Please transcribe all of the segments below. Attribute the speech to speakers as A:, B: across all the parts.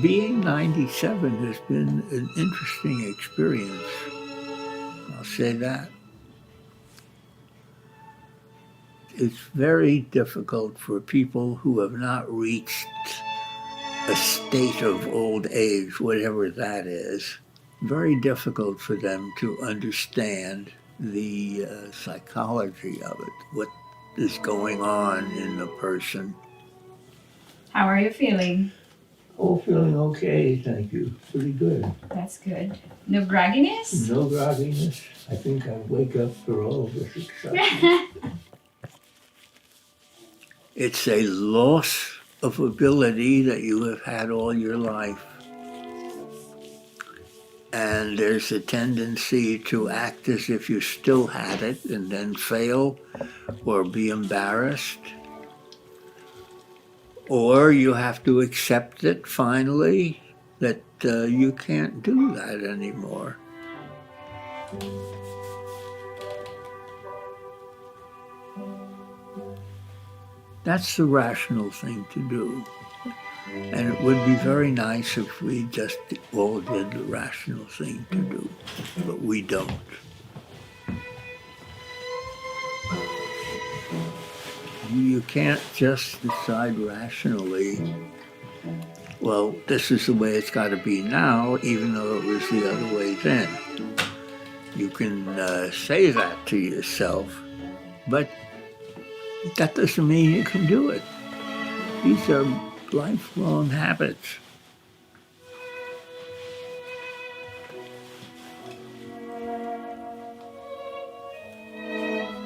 A: Being 97 has been an interesting experience. I'll say that. It's very difficult for people who have not reached a state of old age, whatever that is, very difficult for them to understand the psychology of it, what is going on in the person.
B: How are you feeling?
A: Oh, feeling okay, thank you. Pretty good.
B: That's good. No grogginess?
A: No grogginess. I think I wake up for all of this excitement. It's a loss of ability that you have had all your life. And there's a tendency to act as if you still had it and then fail or be embarrassed. Or you have to accept it finally that you can't do that anymore. That's the rational thing to do. And it would be very nice if we just all did the rational thing to do, but we don't. You can't just decide rationally, well, this is the way it's got to be now, even though it was the other way then. You can say that to yourself, but that doesn't mean you can do it. These are lifelong habits.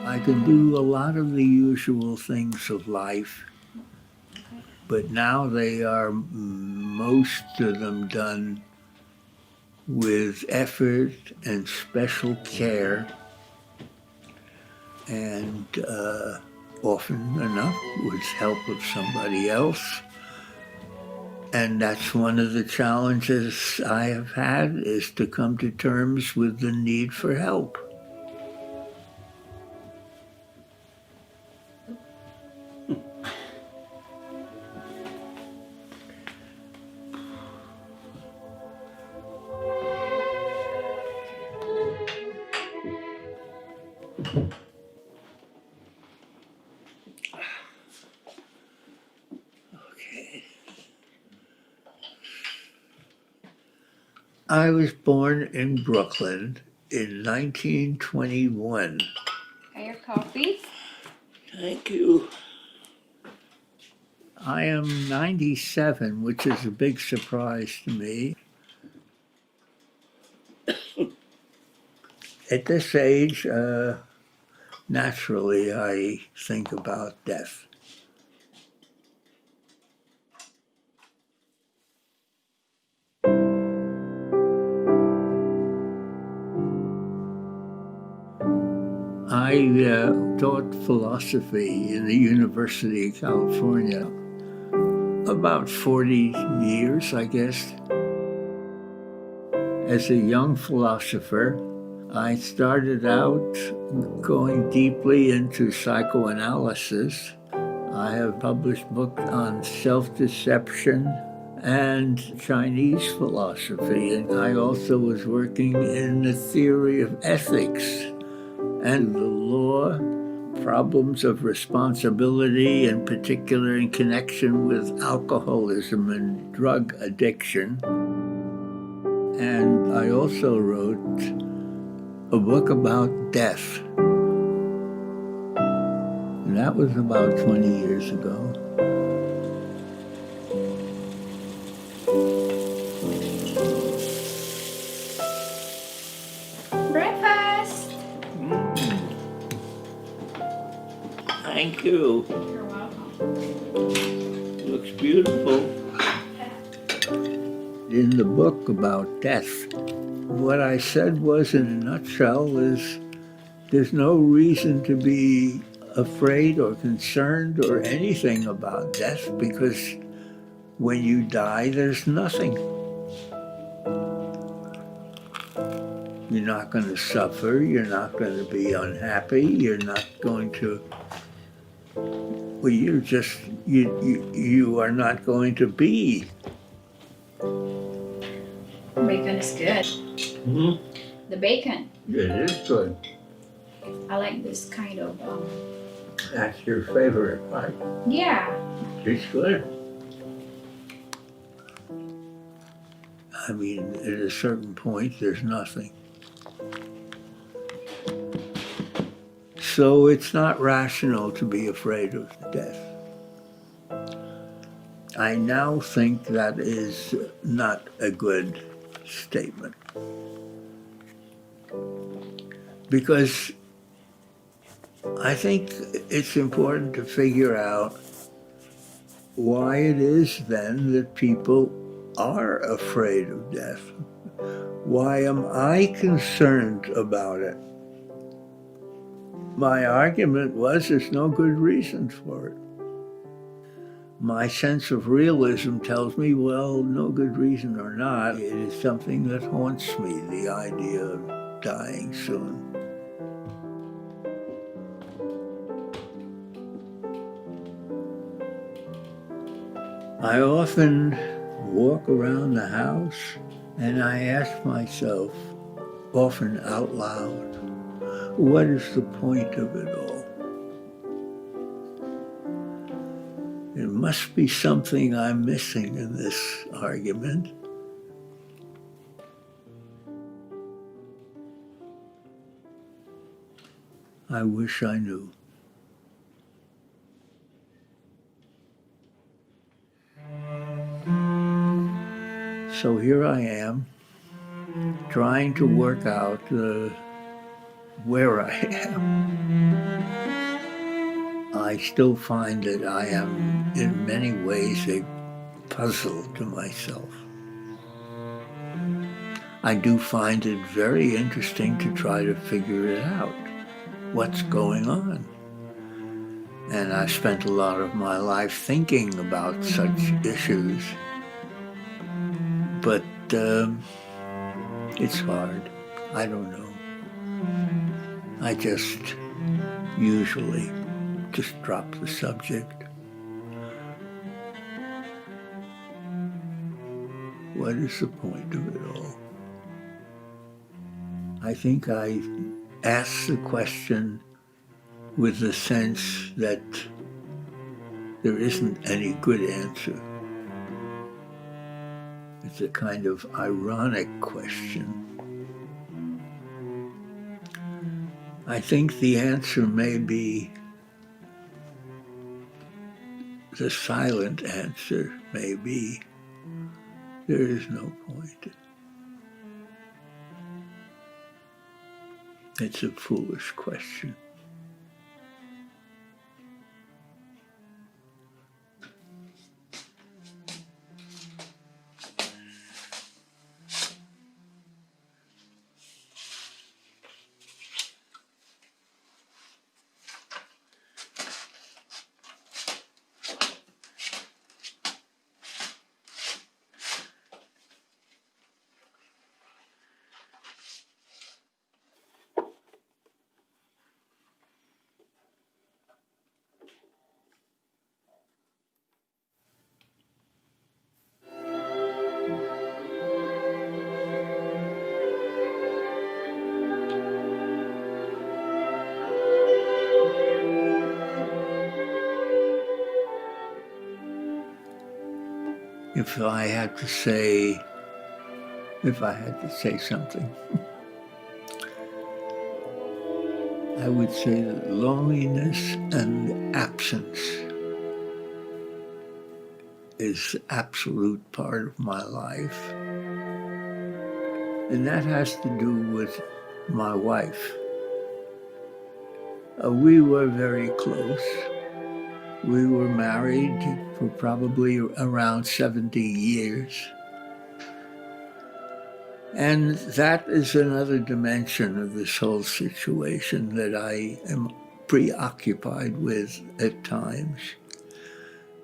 A: I can do a lot of the usual things of life, but now they are most of them done with effort and special care, and often enough with help of somebody else. And that's one of the challenges I have had, is to come to terms with the need for help. I was born in Brooklyn in 1921.
B: Got your coffee?
A: Thank you. I am 97, which is a big surprise to me. At this age, naturally, I think about death. I taught philosophy in the University of California about 40 years, I guess. As a young philosopher, I started out going deeply into psychoanalysis. I have published books on self-deception and Chinese philosophy, and I also was working in the theory of ethics and the law, problems of responsibility, in particular in connection with alcoholism and drug addiction. And I also wrote a book about death. And that was about 20 years ago.
B: Breakfast!
A: Thank you.
B: You're welcome.
A: Looks beautiful. In the book about death, what I said was, in a nutshell, is there's no reason to be afraid or concerned or anything about death, because when you die, there's nothing. You're not going to suffer, you're not going to be unhappy, you're not going to, well, you are not going to be.
B: Bacon is good.
A: Mm-hmm.
B: The bacon.
A: It is good.
B: I like this kind of,
A: That's your favorite, right?
B: yeah.
A: It's good. I mean, at a certain point, there's nothing. So it's not rational to be afraid of death. I now think that is not a good statement. Because I think it's important to figure out why it is then that people are afraid of death. Why am I concerned about it? My argument was there's no good reason for it. My sense of realism tells me, well, no good reason or not, it is something that haunts me, the idea of dying soon. I often walk around the house and I ask myself, often out loud, what is the point of it all? There must be something I'm missing in this argument. I wish I knew. So here I am, trying to work out where I am. I still find that I am, in many ways, a puzzle to myself. I do find it very interesting to try to figure it out, what's going on. And I've spent a lot of my life thinking about such issues. But it's hard. I don't know. I just usually just drop the subject. What is the point of it all? I think I ask the question with the sense that there isn't any good answer. It's a kind of ironic question. I think the answer may be the silent answer, may be there is no point. It's a foolish question. If I had to say something, I would say that loneliness and absence is the absolute part of my life. And that has to do with my wife. We were very close. We were married for probably around 70 years. And that is another dimension of this whole situation that I am preoccupied with at times.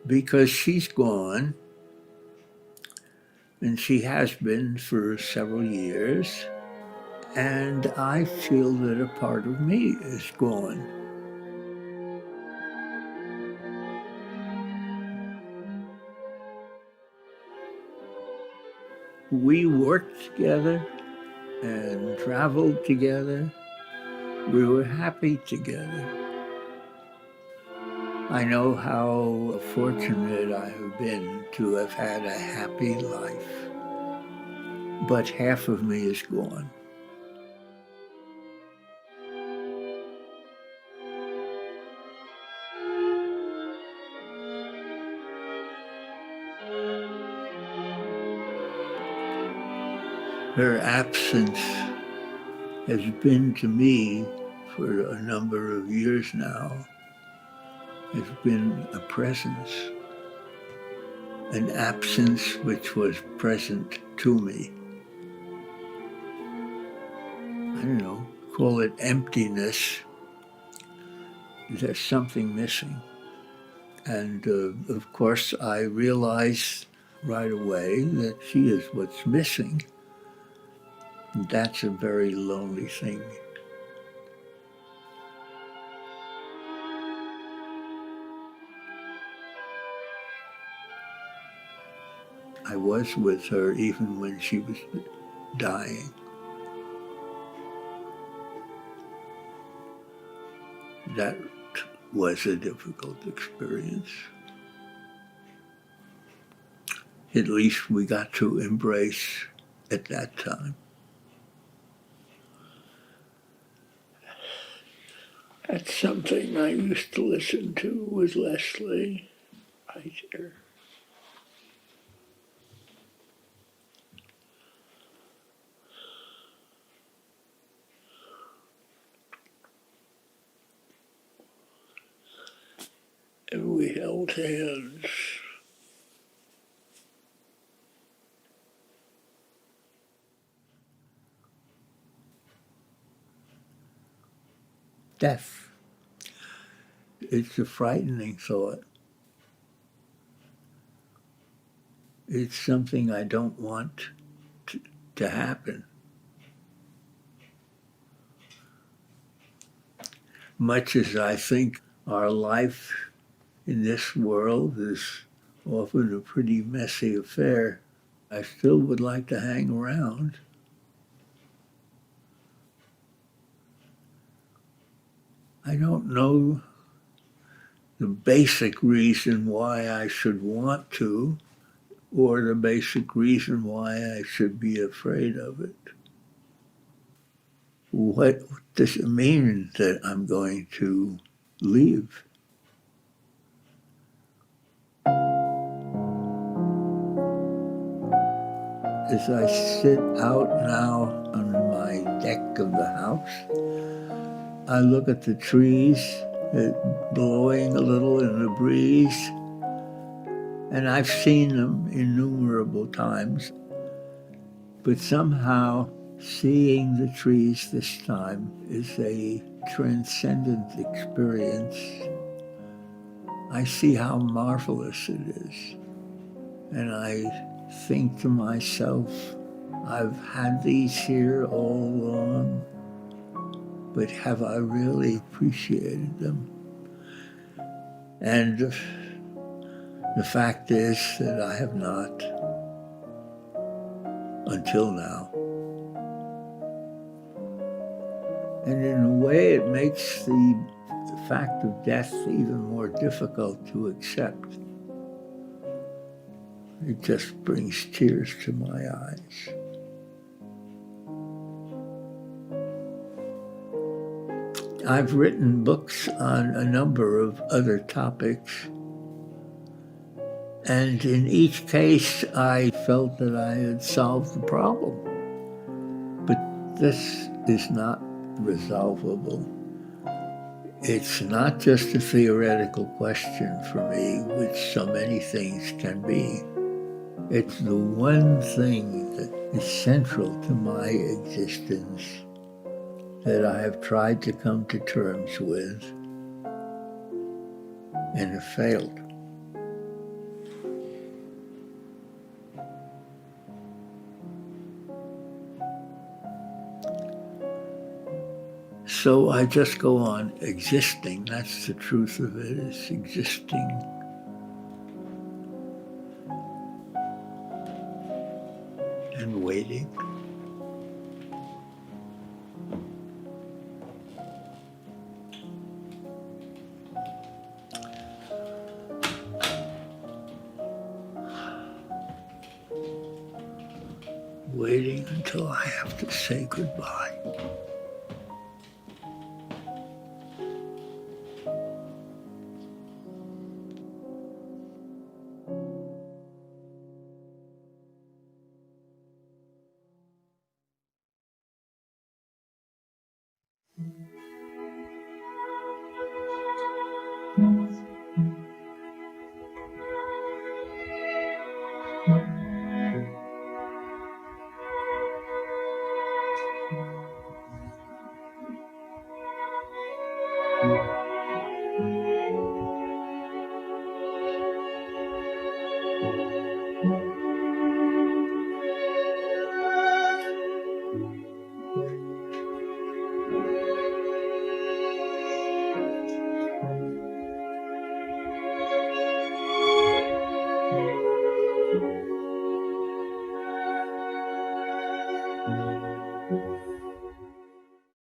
A: Because she's gone, and she has been for several years, and I feel that a part of me is gone. We worked together and traveled together. We were happy together. I know how fortunate I have been to have had a happy life, but half of me is gone. Her absence has been to me for a number of years now, has been a presence, an absence which was present to me. I don't know, call it emptiness. There's something missing. And of course, I realized right away that she is what's missing. That's a very lonely thing. I was with her even when she was dying. That was a difficult experience. At least we got to embrace at that time. That's something I used to listen to with Leslie right here. And we held hands. Death. It's a frightening thought. It's something I don't want to happen. Much as I think our life in this world is often a pretty messy affair, I still would like to hang around. I don't know the basic reason why I should want to, or the basic reason why I should be afraid of it. What does it mean that I'm going to leave? As I sit out now on my deck of the house, I look at the trees blowing a little in the breeze, and I've seen them innumerable times. But somehow seeing the trees this time is a transcendent experience. I see how marvelous it is. And I think to myself, I've had these here all along, but have I really appreciated them? And the fact is that I have not until now. And in a way, it makes the fact of death even more difficult to accept. It just brings tears to my eyes. I've written books on a number of other topics, and in each case I felt that I had solved the problem. But this is not resolvable. It's not just a theoretical question for me, which so many things can be. It's the one thing that is central to my existence that I have tried to come to terms with and have failed. So I just go on existing. That's the truth of it, is existing. And and waiting. Waiting until I have to say goodbye.